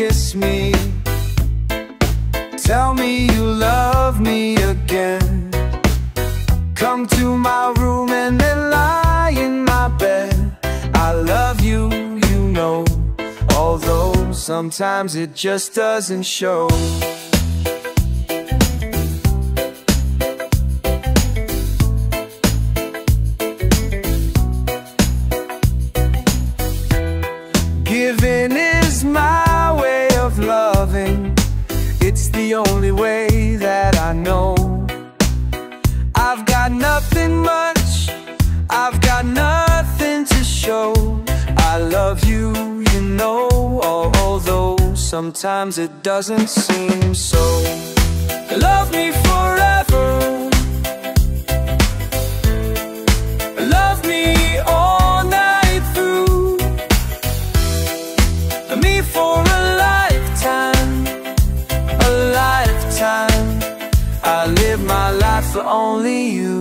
kiss me. Tell me you love me again. Come to my room and then lie in my bed. I love you, you know, although sometimes it just doesn't show. Giving is my way of loving. It's the only way that I know. I've got nothing much, I've got nothing to show. I love you, you know, although sometimes it doesn't seem so. Love me forever. Love me all night through. Me for a lifetime, a lifetime. I live my life for only you.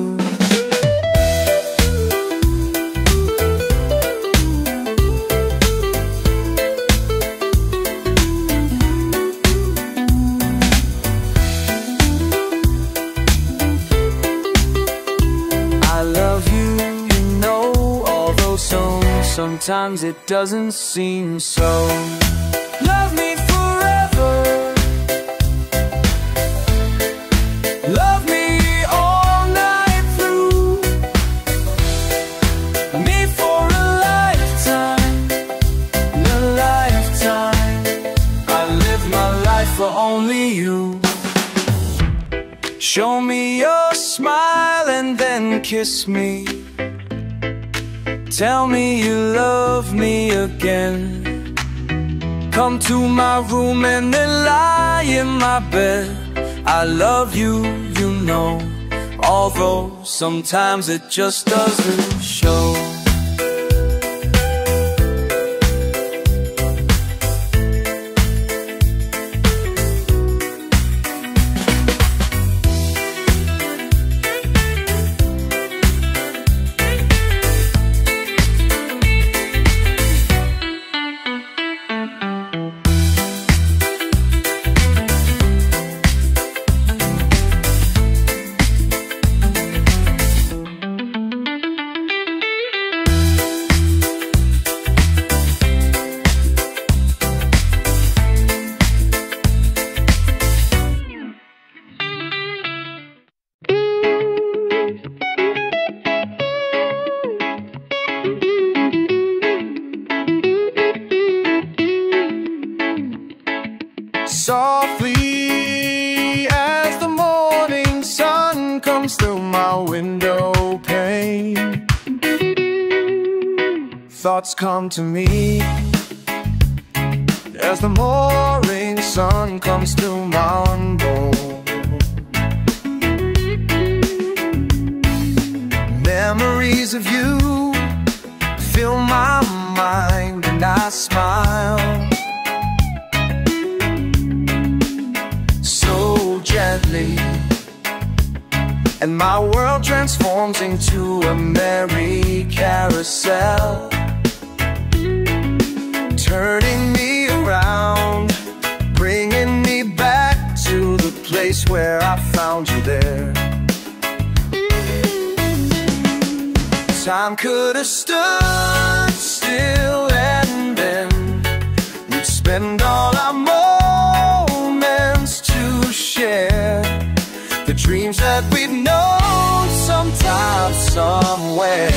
I love you, you know, although sometimes it doesn't seem so. Love me forever. Love me all night through. Me for a lifetime, a lifetime. I live my life for only you. Show me your smile and then kiss me. Tell me you love me again. Come to my room and then lie in my bed. I love you, you know, although sometimes it just doesn't show. Softly as the morning sun comes through my window pane, thoughts come to me as the morning sun comes through my window. Memories of you fill my mind and I smile gently, and my world transforms into a merry carousel, turning me around, bringing me back to the place where I found you there. Time could have stood still and then we'd spend all our moments to share the dreams that we've known sometime, somewhere.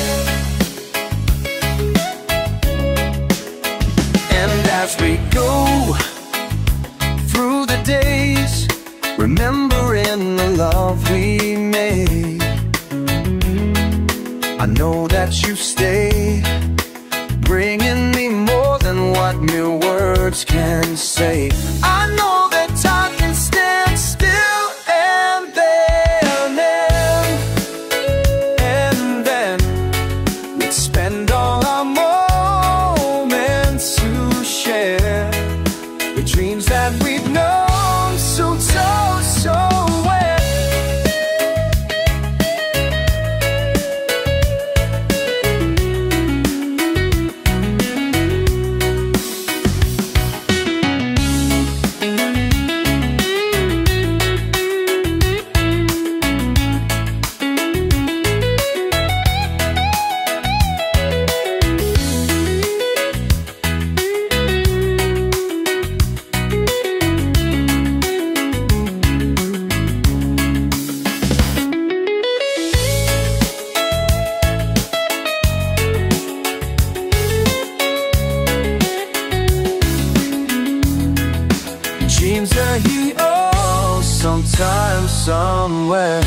And as we go through the days, remembering the love we made, I know that you stay, bringing me more than what mere words can say. I know that time can stand still, and then we'd spend all our moments to share the dreams that we've known so well. dreams a hero sometime, somewhere.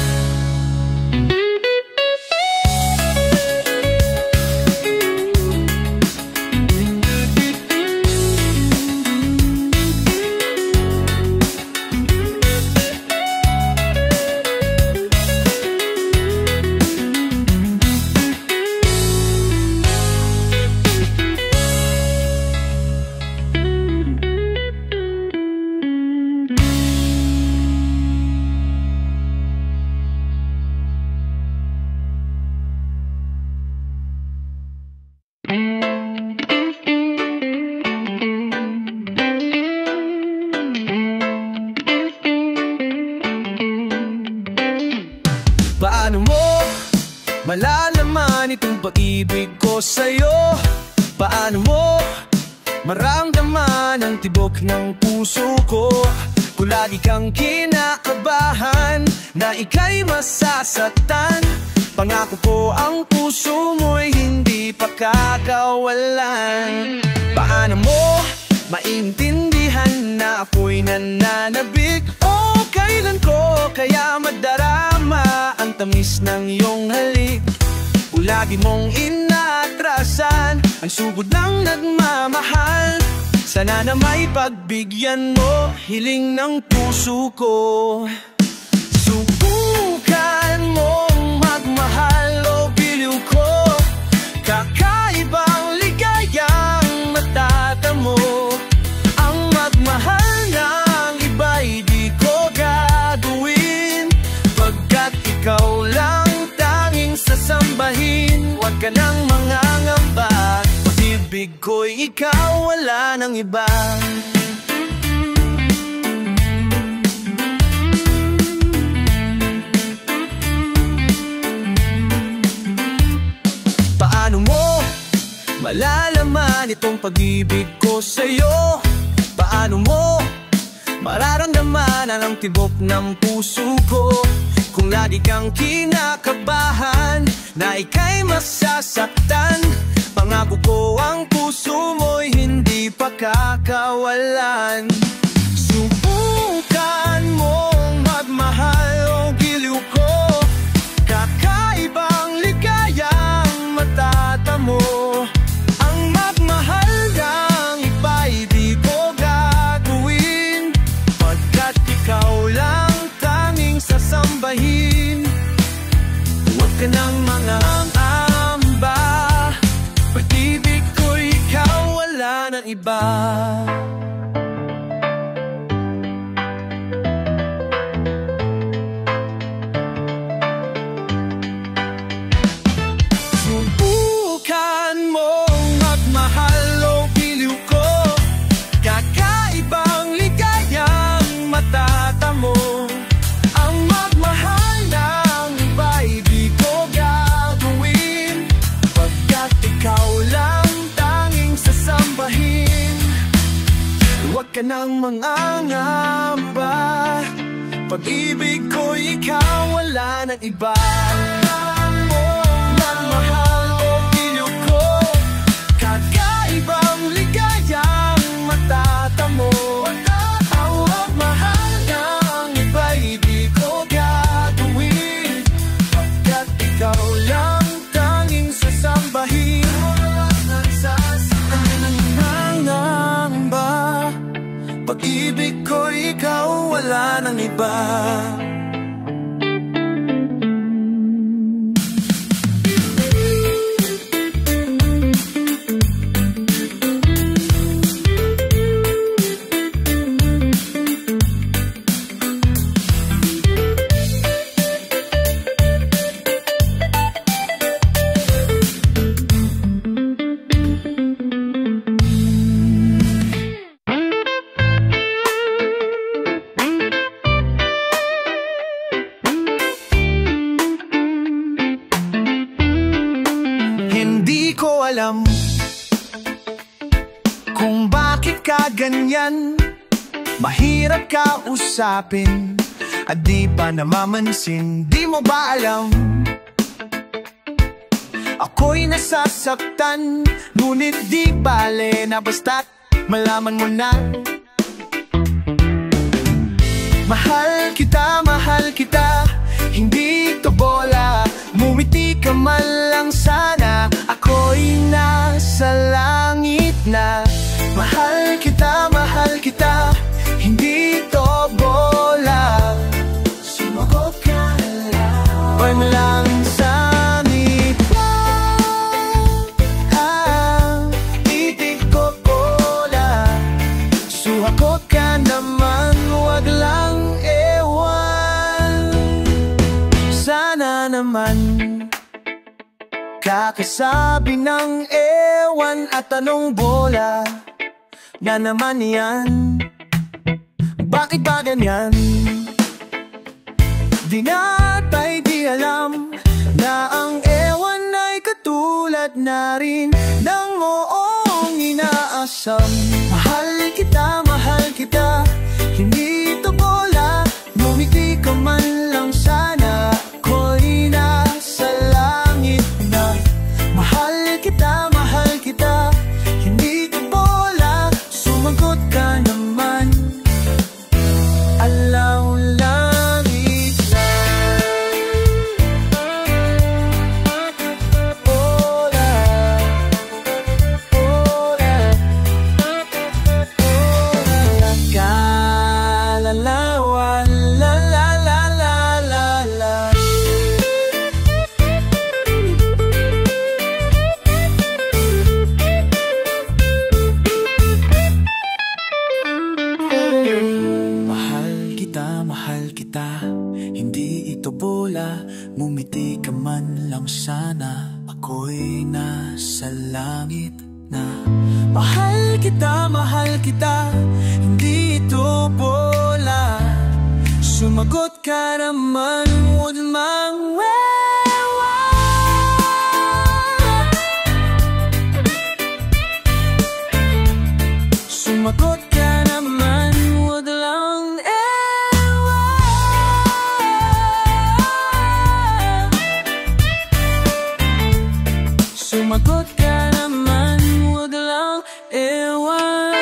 Paano mo malalaman itong pag-ibig ko sa'yo? Paano mo maramdaman ang tibok ng puso ko? Kung lagi kang kinakabahan na ika'y masasaktan, pangako ko ang puso mo'y hindi pakakawalan. Paano mo maintindihan na ako'y nananabik? O kailan ko kaya madarama ang tamis ng iyong halik? Kung lagi mong inaatrasan ang sugod ng nagmamahal, sana na may pagbigyan mo hiling ng puso ko. Subukan mong magmahal o biliw ko, kakaibang ligayang matatamo. Ang magmahal ng iba'y di ko gagawin, pagkat ikaw lang tanging sasambahin. Huwag ka nang mangangamba, pag-ibig ko'y ikaw, wala nang iba. Paano mo malalaman itong pag-ibig ko sa'yo? Paano mo mararamdaman ang tibok ng puso ko? Kung lagi kang kinakabahan na ika'y masasaktan, pangako ko ang puso mo'y hindi pakakawalan. Subukan mong magmahal o giliw ko, kakaibang ligayang matatamo. Ang magmahal ng iba'y di ko gagawin, pagkat ikaw lang tanging sasambahin. Huwag ka nang mangangamba, pag-ibig ko'y ikaw, wala nang iba. Subukan mong magmahal o biliw ko, kakaibang ligayang matatamo. Ang magmahal ng iba'y di ko gagawin, pagkat ikaw lang tanging sasambahin. Huwag ka nang mangangamba, pag-ibig ko'y ikaw, wala nang iba. Magmahal o biliw ko, kakaibang ligayang matatamo. Ang magmahal ng iba'y di ko gagawin, pagkat ikaw lang tanging sasambahin. Nangangamba, pag-ibig ko'y ikaw, wala nang iba. Hindi ko alam kung bakit ka ganyan, mahirap ka usapin at di pa namamansin. Di mo ba alam, ako'y nasasaktan, ngunit di bale na basta't malaman mo na Mahal kita, hindi to bola. Ngumiti ka man lang sana, ako'y nasa langit na. Mahal kita, hindi to bola. Sumagot ka lang sa ngita. Hindi ko bola. Sumagot ka naman, wag lang ewan. Sana naman kakasabi ng ewan at tanong bola na naman yan. Bakit ba ganyan? Di natay di alam na ang ewan ay katulad na rin ng moong inaasam. Mahal kita, hindi to bola. Ngumiti ka man lang sana, ako'y nasa langit na. Mahal kita, hindi to bola. Sumagot ka naman, alaw langit na. Bola, bola, bola. Kalalawan, la la la la la la. Mahal kita, hindi ito bola. Ngumiti ka man lang sana, ako'y nasa langit na. Mahal kita, hindi ito bola. Sumagot ka naman, huwag mang wewa. Sumagot ka naman, huwag lang sumagot ka naman, huwag lang ewan.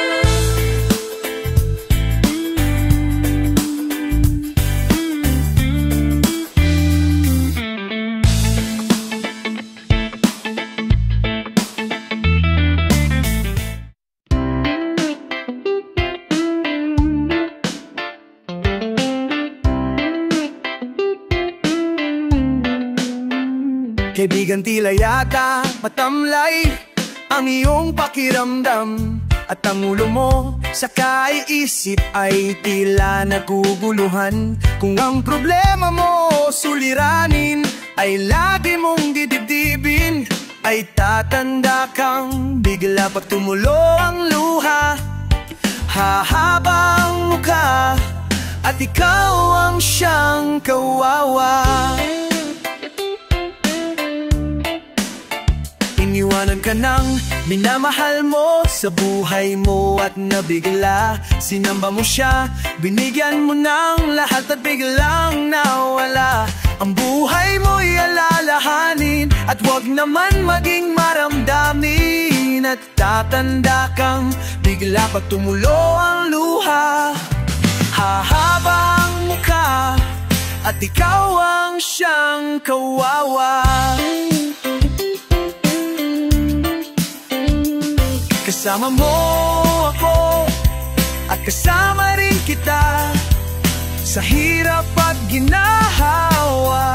Kaibigan, tila yata matamlay ang iyong pakiramdam, at ang ulo mo sa kaiisip ay tila naguguluhan. Kung ang problema mo suliranin ay lagi mong didibdibin, ay tatanda kang bigla pag tumulo ang luha. Hahabang mukha at ikaw ang siyang kawawa. Iniwanan ka ng minamahal mo sa buhay mo at nabigla. Sinamba mo siya, binigyan mo ng lahat at biglang nawala. Ang buhay mo'y alalahanin at wag naman maging maramdamin, at tatanda kang bigla pag tumulo ang luha. Hahaba ang mukha at ikaw ang siyang kawawa. Kasama mo ako at kasama rin kita sa hirap at ginhawa.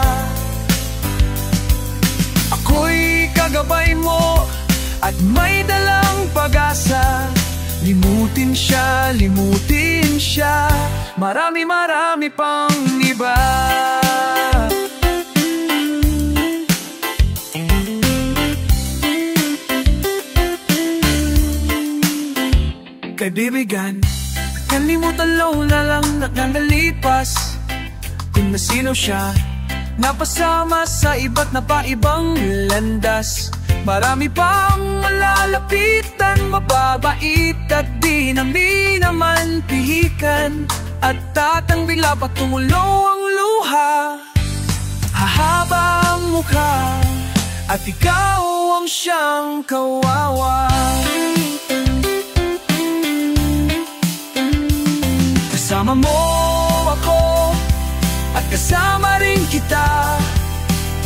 Ako'y kagabay mo at may dalang pag-asa. Limutin siya, marami pang iba. Kaibigan, kalimutan na lang nagalipas kung nasino siya, napasama sa iba't napaibang landas. Marami pang malalapitan, mababait at di naman pihikan, at tatang bigla pag tumulo ang luha. Hahaba ang mukha at ikaw ang siyang kawawa. Kasama mo ako kasama rin kita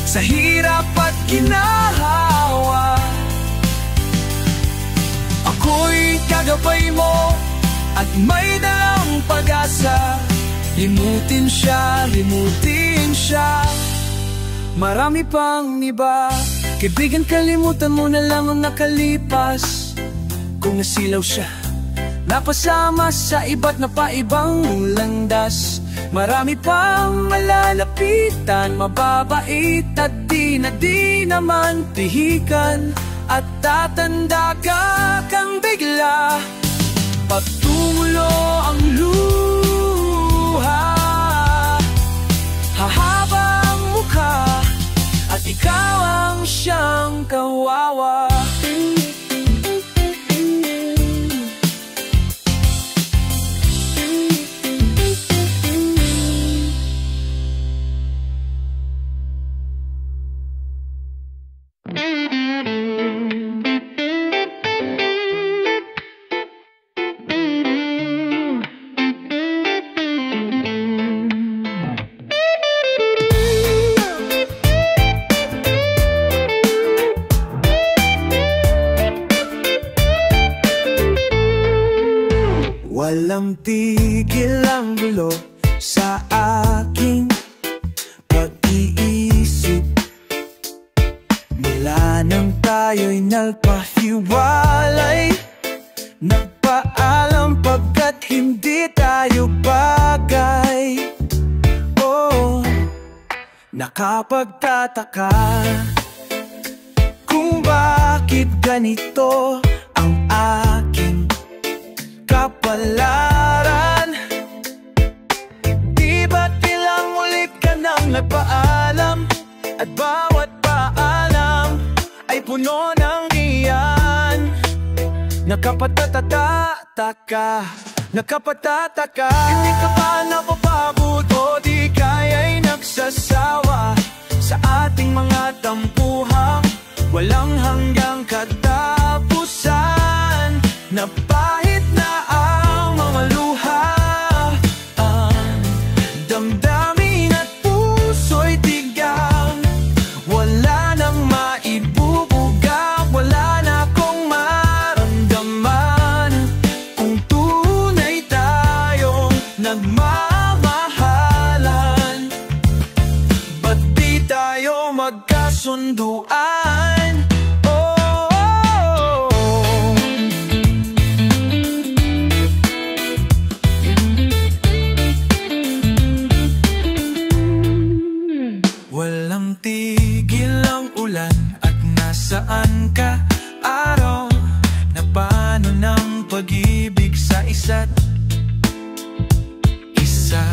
sa hirap at ginhawa. Ako'y kagabay mo at may dalang pag-asa. Limutin siya, limutin siya. Marami pang iba. Kaibigan, kalimutan mo na lang ang nakalipas. Kung nasilaw siya, napasama sa iba't napaibang landas. Marami pang malalapitan, mababait at di naman pihikan. At tatanda ka kang bigla pag tumulo ang luha. Hahaba ang mukha at ikaw ang siyang kawawa. Walang tigil ang gulo sa aking pag-iisip. Mula nang tayo'y nagpahiwalay, nagpaalam pagkat hindi tayo bagay. Oh, nakapagtataka kung bakit ganito ang aking kapalaran. Di ba't bilang ulit ka nang nagpaalam, at bawat paalam ay puno ng iyan. Nakapatataka, nakapatataka. Hindi ka ba napapagod o di kaya'y nagsasawa sa ating mga tampuhang walang hanggang katapusan? Napahit na ang mga luha, damdamin at puso'y tigang. Wala nang maibubuga, wala na akong maramdaman. Kung tunay tayong nagmamahalan, ba't di tayo magkasunduan? Walang tigil ang ulan at nasaan ka araw. Na paano ng pag-ibig sa isa't isa?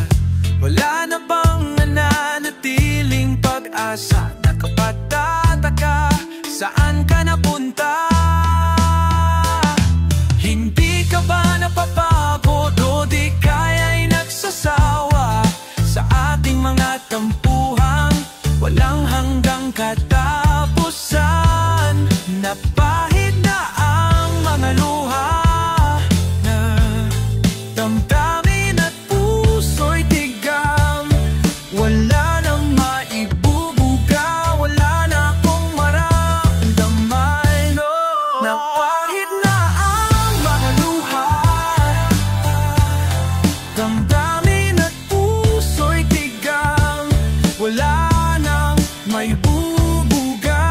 Wala na bang nananatiling pag-asa? Nakapatataka, saan ka napunta? Hindi ka ba napapagod o di kaya'y nagsasawa sa ating mga tampuhan walang hanggang katapusan? Napahid na ang mga luha, na damdamin at puso'y tigang. Wala nang maibubuga, wala na akong maramdaman. Napahid na ang mga luha, damdamin at puso'y tigang. Wala may bubuga,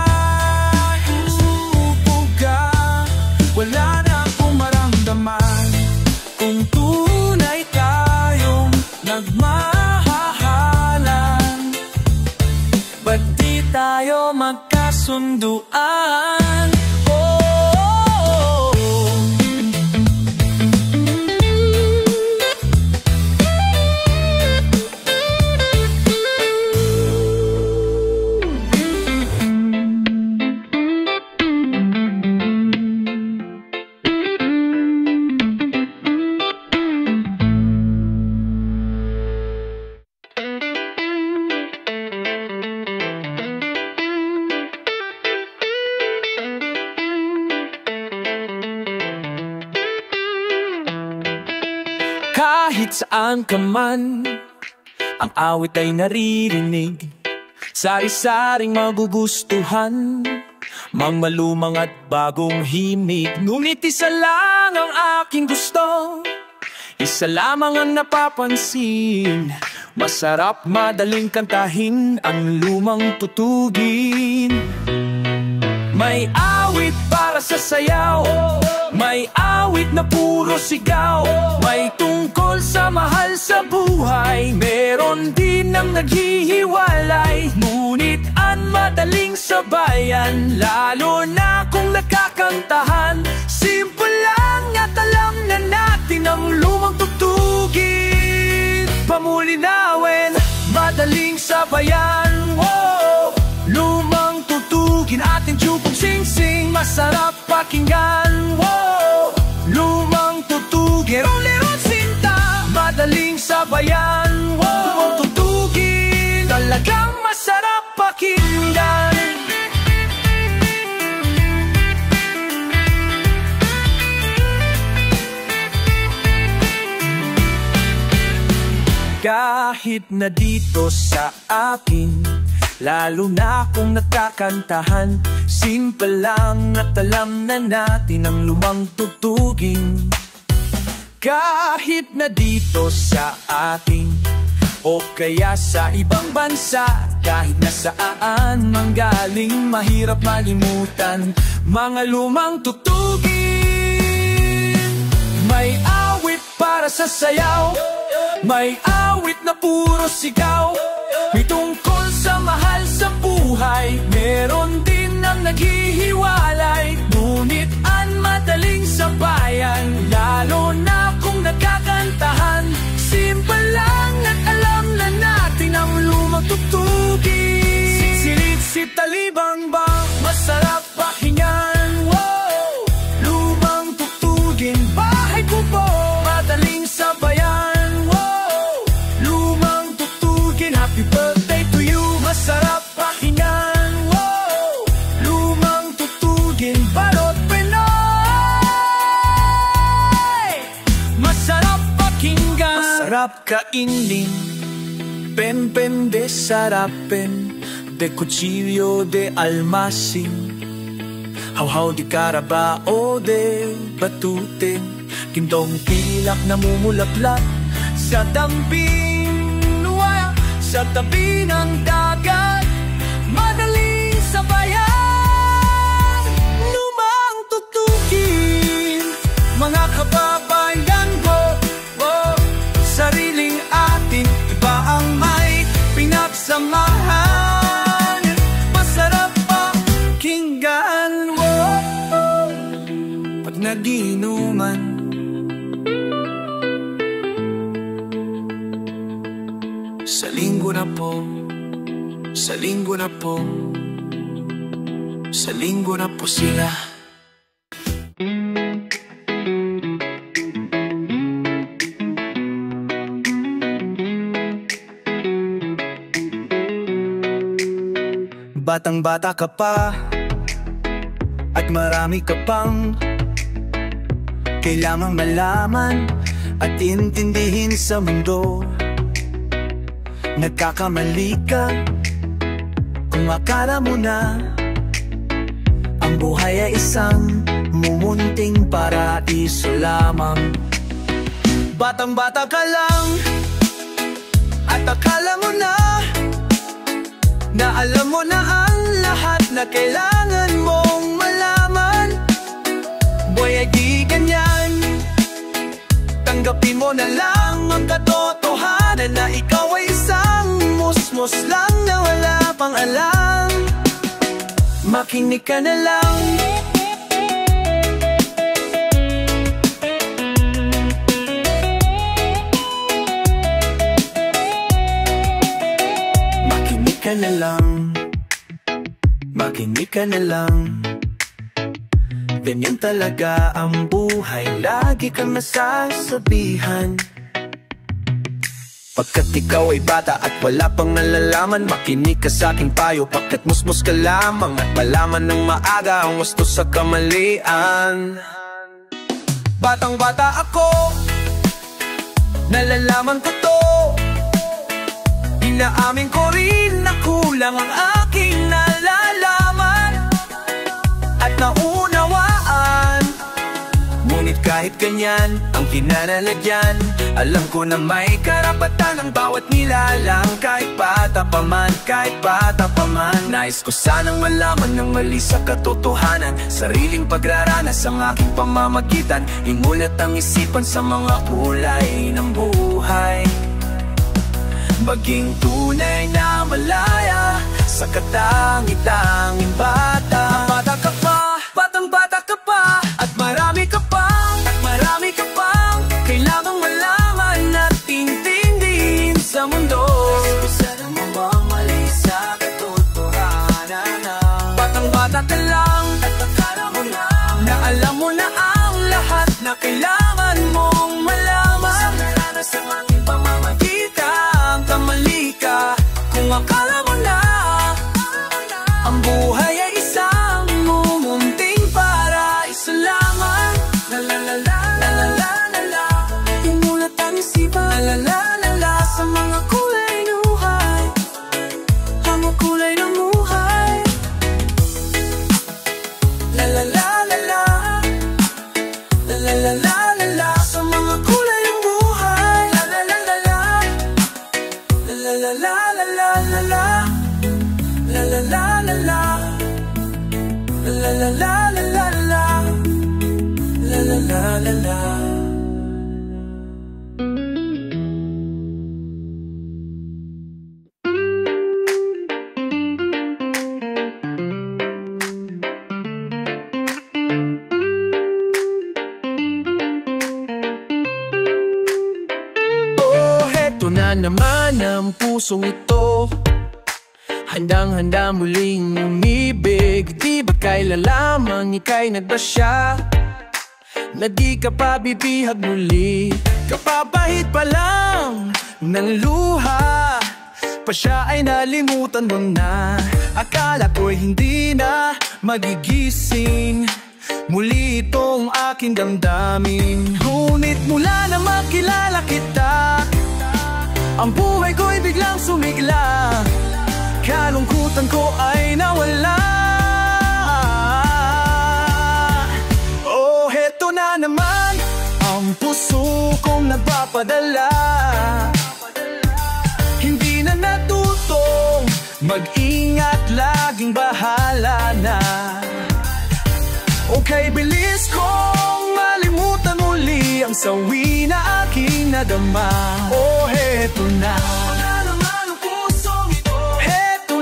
wala na akong maramdaman. Kung tunay tayong nagmahalan, ba't di tayo magkasunduan? Kahit saan ka man, ang awit ay naririnig, sari-saring magugustuhan, mga malumang at bagong himig. Ngunit isa lang ang aking gusto, isa lamang ang napapansin, masarap madaling kantahin ang lumang tutugin. May awit para sa sayaw, may awit na puro sigaw, may tungkol sa mahal sa buhay, meron din ang naghihiwalay. Ngunit ang madaling sabayan, lalo na kung nakakantahan, simple lang at alam na natin ang lumang tugtugin. Pamulinawin, madaling sabayan, wow! Lumang tutugin, ating tubong sing-sing, masarap pakinggan, wow! Lumang tutugin, lero sinta, madaling sabayan, wow! Lumang tutugin, talagang masarap pakinggan. Kahit na dito sa akin, lalo na kung nakakantahan, simple lang at alam na natin ang lumang tutugin. Kahit na dito sa atin, o kaya sa ibang bansa, kahit na saan manggaling, mahirap malimutan mga lumang tutugin. May awit para sa sayaw, may awit na puro sigaw, may tungkol sa mahal sa buhay, meron din ang naghihiwalay. Ngunit ang madaling sabayan, lalo na kung nagkakantahan, simple lang at alam na natin ang lumang tutugin. Silit si talibang bang, masarap pakinggan, wow! Lumang tutugin, bahay ko po, madaling sabayan, wow! Lumang tutugin, happy birthday to you, masarap pakinggan, wow! Lumang tutugin, balot Pinoy, masarap pakinggan, masarap kainin, pen de sarapin, de cuchillo de almasin, hawhaw di karabao de batute, gintong pilak na mumulaplat sa dambing, sa tabi ng dagat, madaling sabayan, lumang tutugin. Mga kababayan ko, oh, sariling atin, iba ang may pinagsamahan, masarap pakinggan, oh, pag nagiinuman. Sa linggo na po, sa linggo na po, sa linggo na po sila. Batang-bata ka pa at marami ka pang kailangang malaman at intindihin sa mundo. Nagkakamali ka kung akala mo na ang buhay ay isang mumunting paraiso lamang. Batang-bata ka lang at akala mo na alam mo na ang lahat na kailangan mong malaman. Boy, ay di ganyan, tanggapin mo na lang ang katotohanan na ikaw ay isang musmos lang na wala pang alam. Makinig ka na lang. Makinig ka na lang. Makinig ka na lang. Ganyan talaga ang buhay, lagi kang nasasabihan. Pagkat ikaw ay bata at wala pang nalalaman, makinig ka sa aking payo, pagkat musmos ka lamang at malaman ng maaga ang wasto sa kamalian. Batang-bata ako, nalalaman ko to, Inaamin ko rin na kulang ang aking nalalaman at naunawaan. Ngunit kahit ganyan ang kinanalagyan, alam ko na may karapatan ang bawat nilalang. Kahit bata pa man, kahit bata pa man, nais ko sanang malaman ng mali sa katotohanan. Sariling pagraranas ang aking pamamagitan, imulat ang isipan sa mga kulay ng buhay. Maging tunay na malaya sa katangi-tanging bata. Bata ka pa, batang-bata ka pa, at marami ka pang kailangang malaman at intindihin sa mundo. Sana mamamali sa katotohanan. Batang-bata ka lang at akala mo lang na alam mo na ang lahat na kailangan mong malaman. Sa karanas ang aking pamamagitan, kamali ka kung akala mo na ang buhay ay isang mumunting paraíso lamang. La la la la la la la la la, imulat ang isipan. La la la la, sa mga kulay ng buhay, ang mga kulay ng buhay. La la la la la, la la la la la la, sa mga kulay ng buhay. La la la la la, la la la la la la la la, la la la la la, la la la la la la la, la la la la la. Oh, heto na naman ang pusong ito, handang-handa muling umibig. Di ba kailan lamang ika'y nagbasya na di ka pa bibihag muli? Kapapahit pa lang ng luha, pa siya ay nalimutan mo na. Akala ko'y hindi na magigising muli itong aking damdamin. Ngunit mula na makilala kita, ang buhay ko'y biglang sumigla. Kalungkutan ko ay nawala. Oh, heto na naman ang puso kong nagpapadala. Hindi na natutong mag-ingat, laging bahala na. Okay, bilis kong malimutan muli ang sawi na aking nadama. Oh, heto na,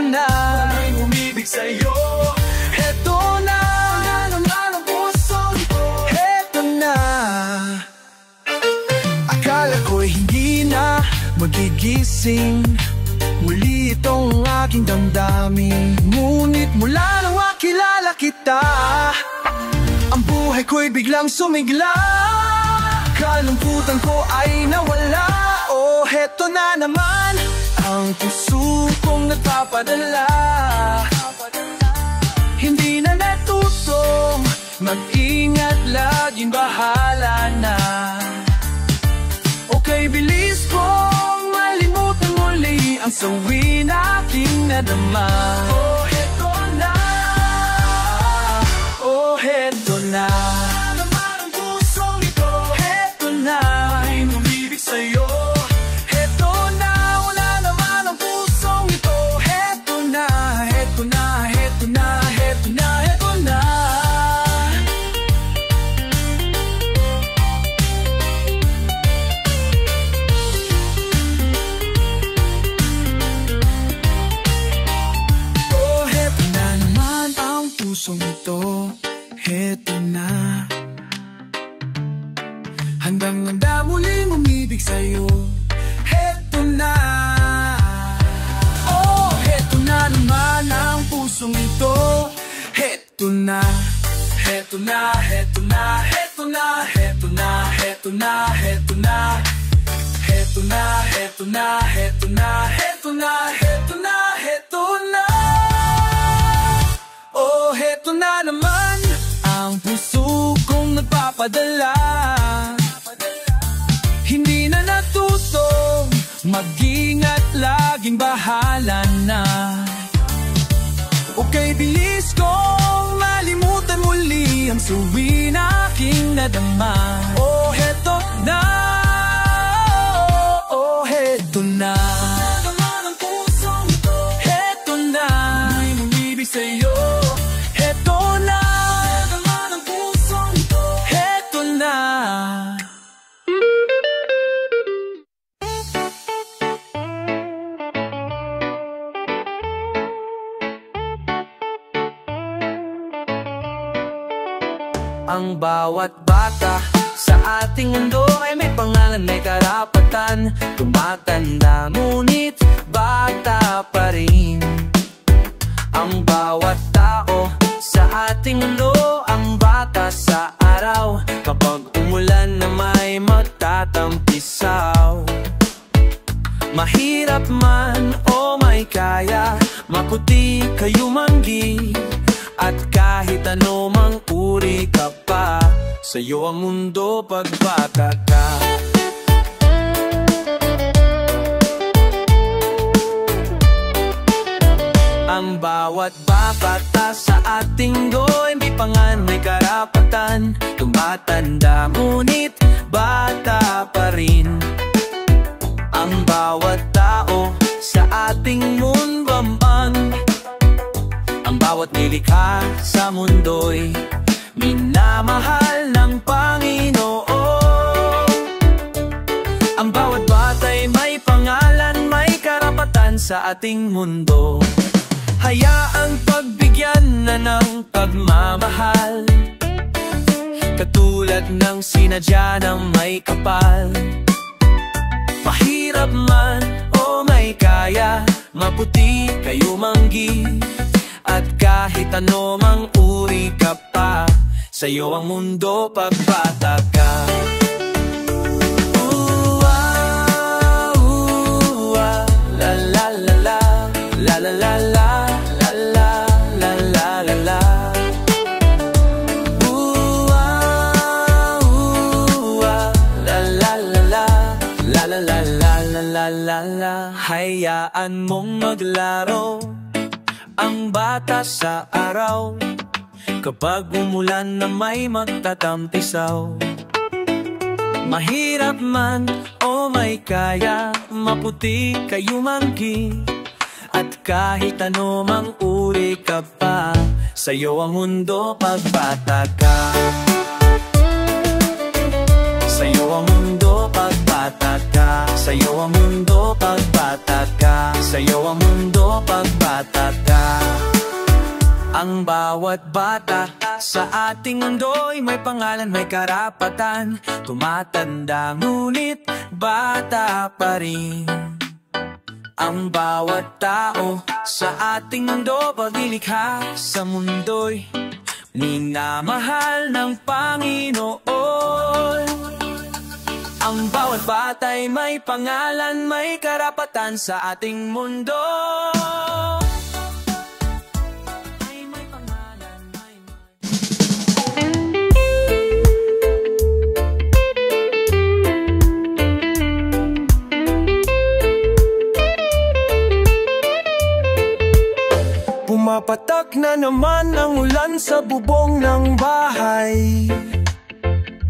maraming umibig sa'yo. Heto na, naman ang puso ito. Heto na. Akala ko'y hindi na magigising muli itong aking damdamin. Ngunit mula nang makilala kita, ang buhay ko'y biglang sumigla. Kalungkutan ko ay nawala. Oh, heto na naman ang puso kong nagpapadala. Hindi na natutong mag-ingat, laging bahala na. Okay, bilis kong malimutan muli ang sawi na aking nadama. Oh, heto na. Oh, heto na. Naman ang pusong ito. Heto na, maraming umibig sa'yo. Heto na, handang-handa muling umibig sa'yo. Heto na. Oh, heto na naman ang pusong ito. Heto na, heto na, heto na, heto na, heto na, heto na, heto na, heto na, heto na, heto na, heto na, heto na, heto na. Oh, heto na naman ang puso kong nagpapadala. Hindi na natutong mag-ingat, lagi maging bahala na. Okay, bilis kong malimutan muli ang suwi na aking nadama. Oh, heto na, oh, heto na. Heto na, may umibig sa'yo. Heto na, heto na. Ang bawat bata sa ating mundo ay may pangalan, may karapatan. Tumatanda ngunit bata pa rin. Ang bawat tao sa ating mundo, ang bata sa araw. Kapag umulan na may magtatampisaw. Mahirap man o may kaya, maputi kayo manggi. At kahit ano mang uri ka pa, sa'yo ang mundo pag bata ka. Ang bawat bata sa ating mundo ay may pangalan, may karapatan. Tumatanda ngunit bata pa rin. Ang bawat tao sa ating mundo ang bawat nilikha sa mundo'y minamahal ng Panginoon. Ang bawat bata'y may pangalan, may karapatan sa ating mundo. Hayaang pagbigyan na ng pagmamahal, katulad ng sinadya ng may kapal. Mahirap man o may kaya, maputi kayo manggi. At kahit ano mang uri ka pa, sa'yo ang mundo pag bata ka. La la la la, la la la la, la la la la la la. La la la la, la la la la la la la. Hayaan mong maglaro ang bata sa araw. Kapag umulan na may magtatampisaw. Mahirap man o may kaya, maputi kayo manggi. At kahit ano mang uri ka pa, sa'yo ang mundo pag bata ka. Sa'yo ang mundo pag bata ka. Sa'yo ang mundo pag bata ka. Sa'yo ang mundo pag bata ka. Ang bawat bata sa ating mundo'y may pangalan, may karapatan. Tumatanda ngunit bata pa rin. Ang bawat tao sa ating mundo, paglilikha sa mundo'y minamahal ng Panginoon. Ang bawat bata'y may pangalan, may karapatan sa ating mundo. Pumapatak na naman ang ulan sa bubong ng bahay.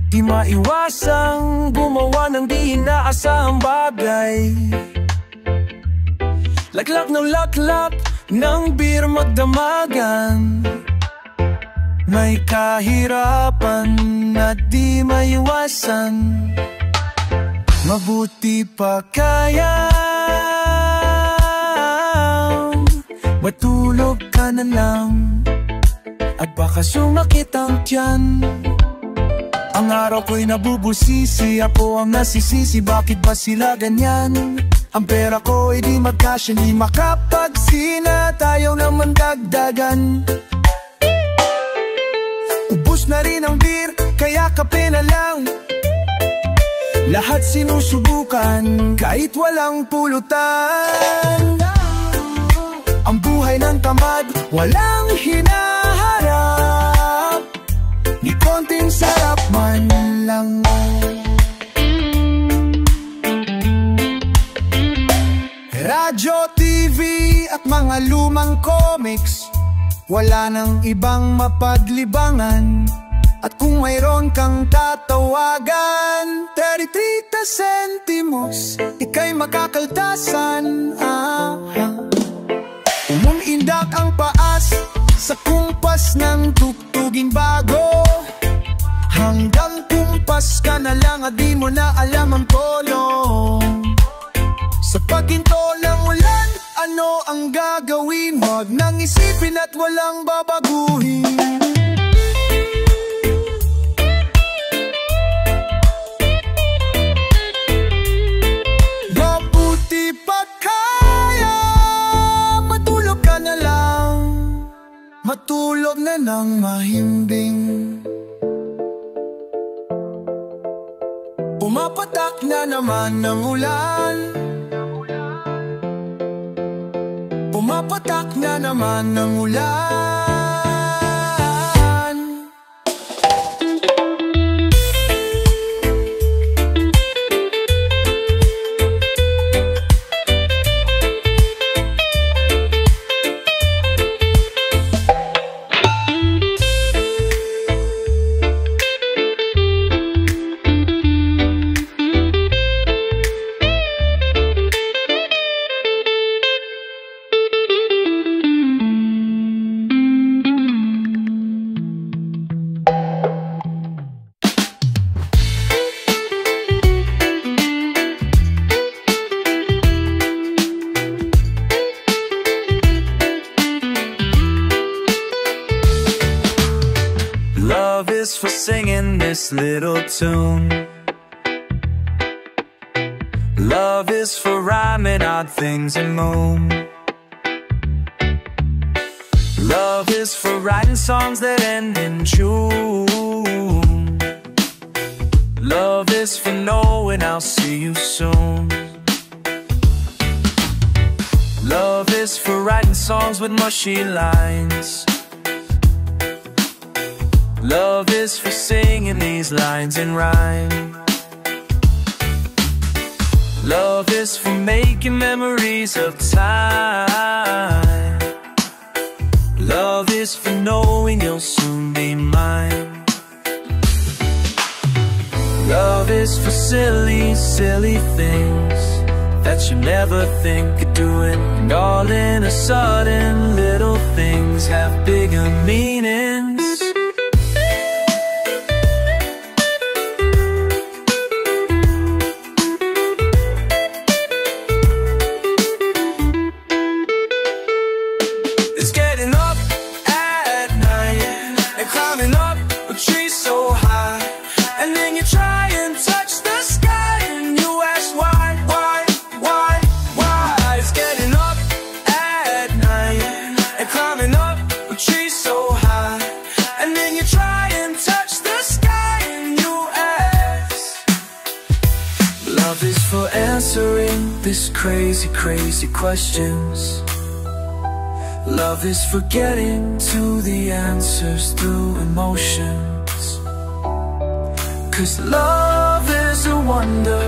Di maiwasang gumawa ng di inaasahang bagay. Laklak ng laklak ng beer magdamagan. May kahirapan na di maiwasan. Mabuti pa kaya matulog ka na lang at baka sumakit ang tiyan. Ang araw ko'y nabubusisi, ako ang nasisisi, bakit ba sila ganyan? Ang pera ko ay di magkasya, di makapagsina, tayo naman dagdagan. Ubus na rin ang beer, kaya kape na lang. Lahat sinusubukan, kahit walang pulutan. Ang buhay ng tamad, walang hinaharap, ni konting sarap man lang. Radyo, TV at mga lumang comics, wala nang ibang mapaglibangan. At kung mayroon kang tatawagan, 33 centimos, ika'y makakaltasan. Umindak ang paas sa kumpas ng tugtuging bago, hanggang kumpas ka na lang at di mo na alam ang tono. Sa paghinto ng ulan, ano ang gagawin? Huwag nang isipin at walang babaguhin. Mabuti pa kaya matulog ka na lang, matulog na ng mahimbing. Pumapatak na naman ng ulan, pumapatak na naman ng ulan. Love is for singing this little tune. Love is for rhyming odd things in moon. Love is for writing songs that end in June. Love is for knowing I'll see you soon. Love is for writing songs with mushy lines. Love is for singing these lines in rhyme. Love is for making memories of time. Love is for knowing you'll soon be mine. Love is for silly, silly things that you never think of doing, and all in a sudden little things have bigger meanings. Love is for answering these crazy, crazy questions. Love is for getting to the answers through emotions. 'Cause love is a wonder,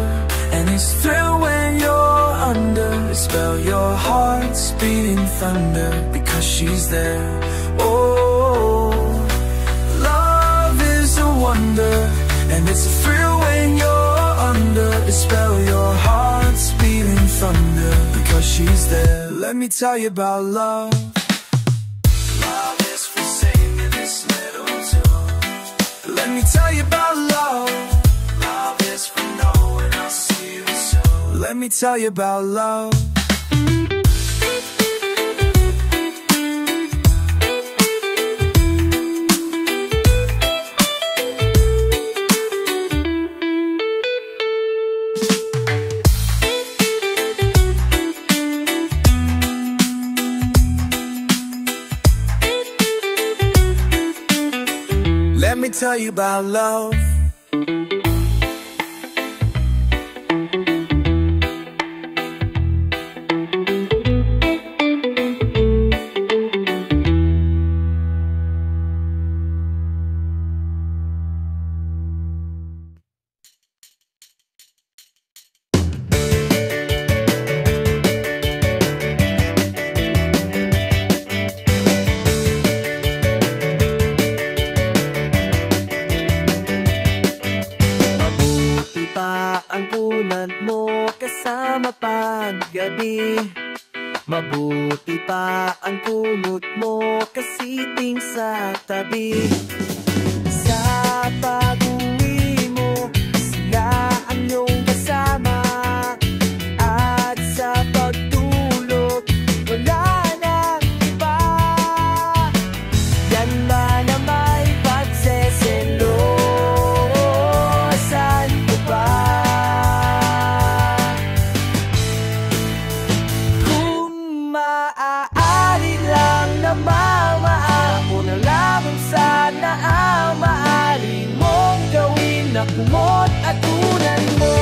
and it's thrill when you're under. Spell your heart's beating thunder because she's there. Oh, love is a wonder, and it's a thrill when you're under. Spell your heart's beating thunder because she's there. Let me tell you about love. Love is for singing this little tune. Let me tell you about love. Love is for knowing I'll see you soon. Let me tell you about love. Let me tell you about love. mapaggabi. Mabuti pa ang kumot mo, kasiting sa tabi. Sa pag-uwi mo, sila ang iyong kasama. At sa pagtulog, wala nang iba. Yan ba na may pagseselosan ko ba? Kung maaari lang na mamaan mo na lamang sana ang maaari mong gawin na kumot at unan mo.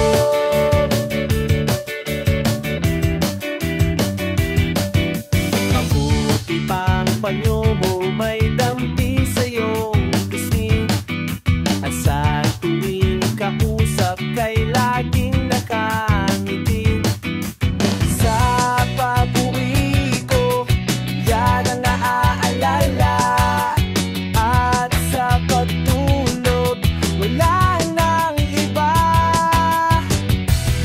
Mabuti pang panyo mo may dampi sa iyong pisngi. At sa tuwing kausap kay laging nakangiti. Sa pag-uwi ko, yan ang naaalala. At sa pagtulog, wala nang iba.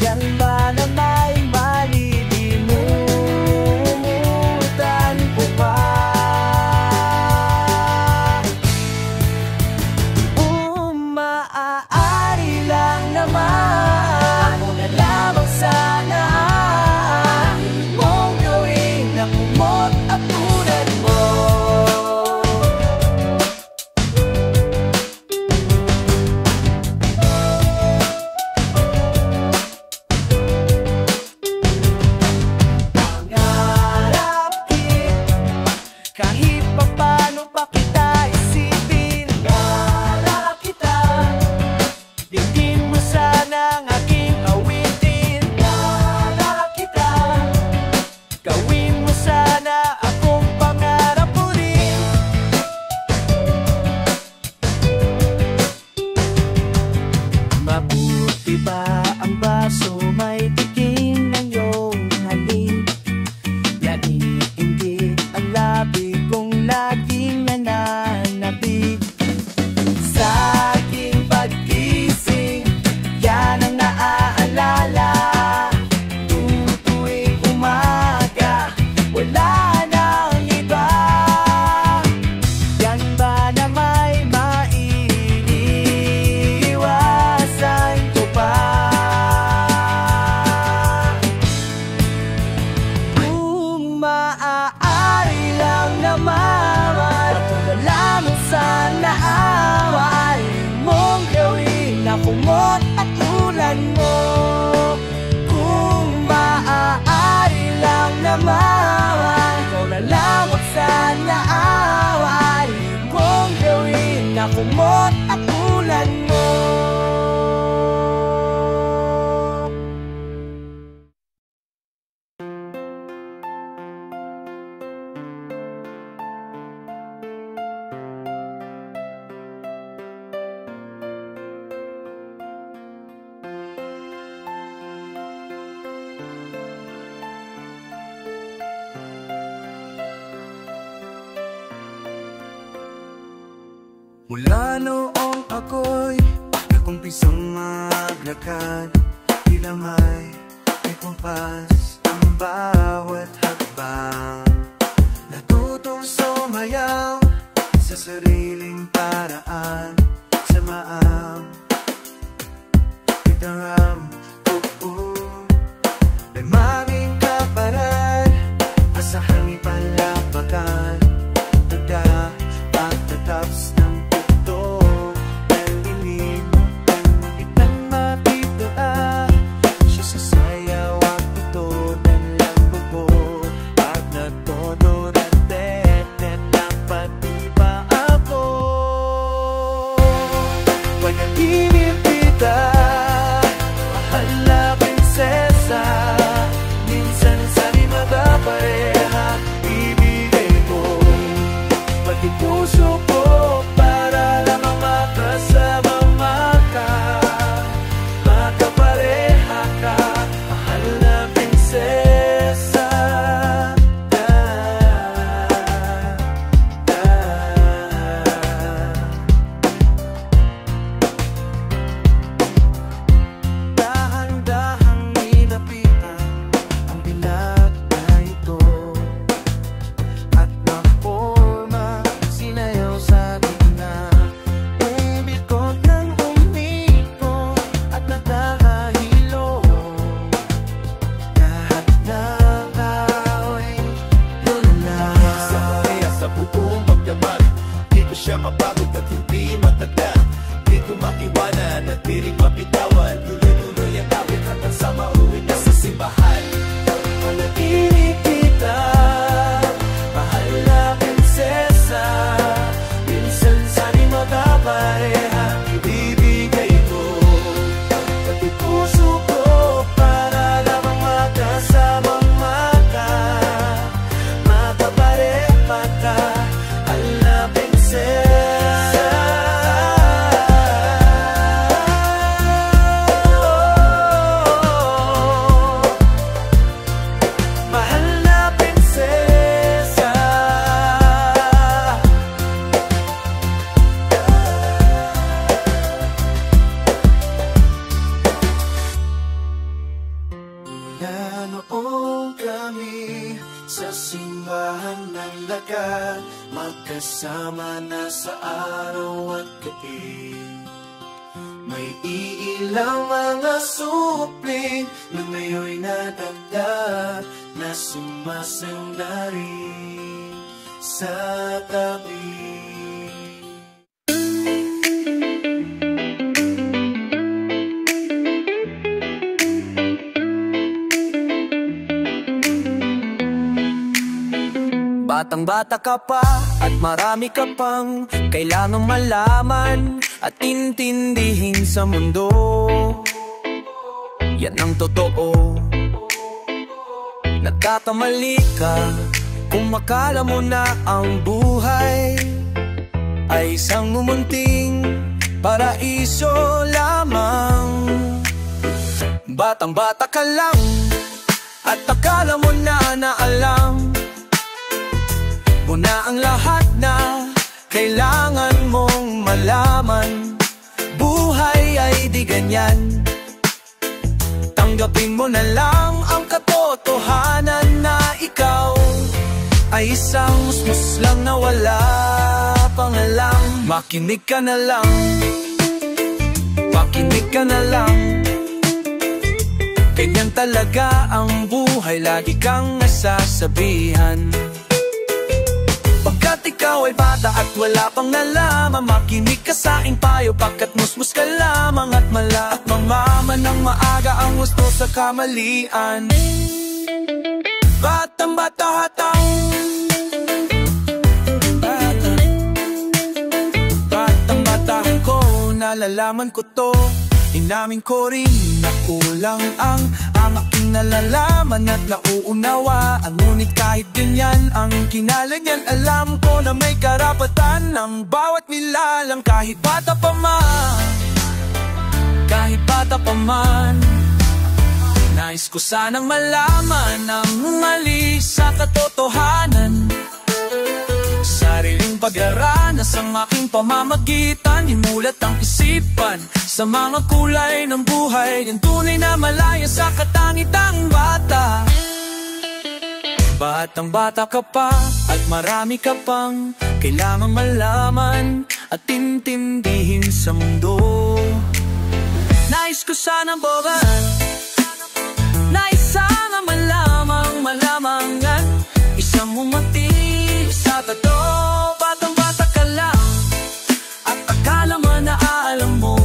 Yan ba na may malilimutan ko pa? Maaari lang naman mo na lamang sana mong gawin na kumot at unan mo. Pangarap kahit pa paano pa kita isipin. Pangarap kita, bigyan mo sana ang aking awitin. Pangarap kita, gawin mo sana akong pangarap mo rin. Mabuti ba ang baso may tikim ng iyong halik? Naiinggit ang labi kong laging nananapig. Sa aking pagkising, yan ang naaalala. Tutuwing umaga, wala nang iba. Yan ba na may maiiwasan ko pa? Kung maaari lang naman, wala lamang sana away mong gawin na kumot at ulan mo. Kung maaari lang naman, wala lamang sana away mong gawin na kumot at ulan mo. Mula noong ako'y nakumpisang maglakad, tila may kumpas ang bawat hakbang. Natutong sumayaw sa sariling paraan, sa maam itaram, may maraming kaparan, asahang ipalapakan. Tagda pagtataps ng puto ng ilim, itang mapituan siya sa sayaw at puto ng lambubo. Pag natodo na tete na pati pa ako, panaginip kita, mahal na prinsesa, na noong kami sa simbahan ng lagat, magkasama na sa araw at gabi. May iilang mga supling na ngayon nadagdag, na sumasayaw na rin sa tabi. Batang-bata ka pa at marami ka pang kailangang malaman at intindihin sa mundo. Yan ang totoo. Nagkakamali ka kung makala mo na ang buhay ay isang mumunting paraiso lamang. Batang-bata ka lang at akala mo na alam mo na ang lahat na kailangan mong malaman. Buhay ay di ganyan. Tanggapin mo na lang ang katotohanan na ikaw ay isang musmus lang na wala pang alam. Makinig ka na lang, makinig ka na lang. Ganyan talaga ang buhay, lagi kang nasasabihan. Pagkat ikaw ay bata at wala pang nalaman, makinig ka sa aking payo, pagkat musmus ka lamang at mala. At mamaman ng maaga ang gusto sa kamalian. Batang-bata hatang, batang-bata ko, nalalaman ko to. Inamin ko rin na kulang ang aking nalalaman at nauunawaan. Ngunit kahit ganyan ang kinalagyan, alam ko na may karapatan ng bawat nilalang. Kahit bata pa man, kahit bata pa man, nais ko sanang malaman ang mali sa katotohanan. Sariling pag-aranas ang aking pamamagitan, imulat ang isipan sa mga kulay ng buhay. Yung tunay na malaya sa katangitang bata. Batang-bata ka pa at marami ka pang kailangang malaman at intindihin sa mundo. Nais ko sanang bogan, nais sana malamangan isang umati sa totoo. Batang-bata ka lang at akala mo na alam mo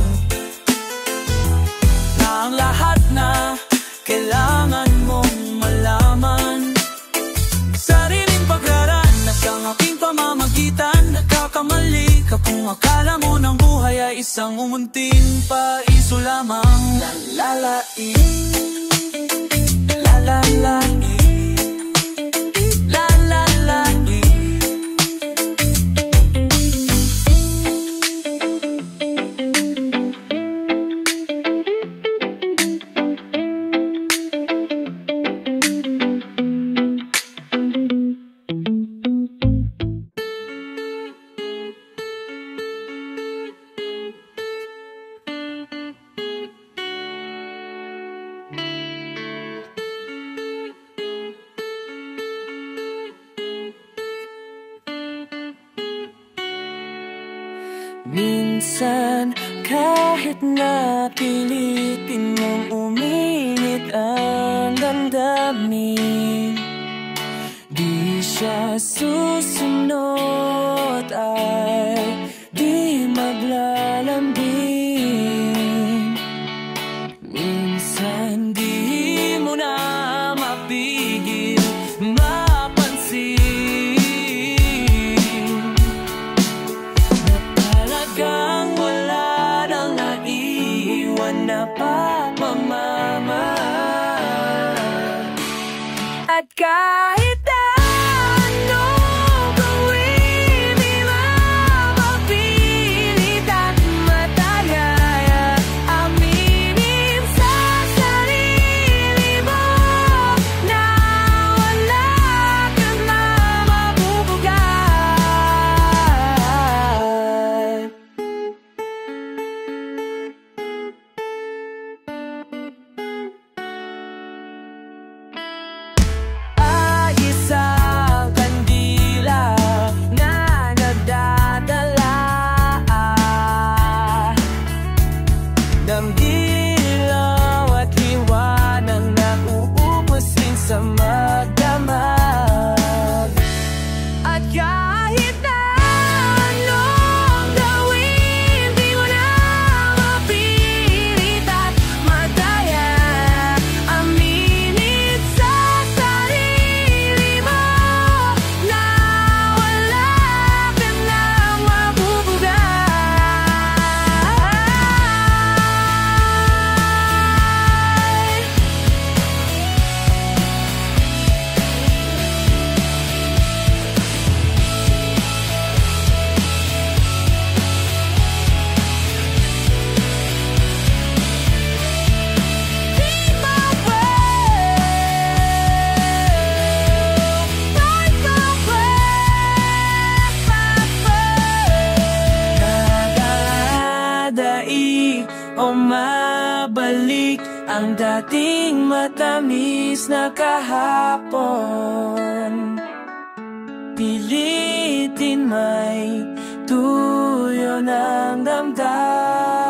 na ang lahat na kailangan mong malaman. Sariling pag-aranas ang aking pamamagitan. Nagkakamali ka kung akala mo ng buhay ay isang umunting paiso lamang. Lalalain, lalalain, minsan kahit na pilitin mong uminit ang damdamin, di siya susunod ay di maglalambing. Minsan di mo na mapigil mapansin talagang wala nang naiiwan na pagmamahal. At kahit ano gawin, di mapapilit at matagaya. Aminin sa sarili mo na wala kang mabubugay. ang dating matamis na kahapon. Pilitin may tuyo ng damdamin.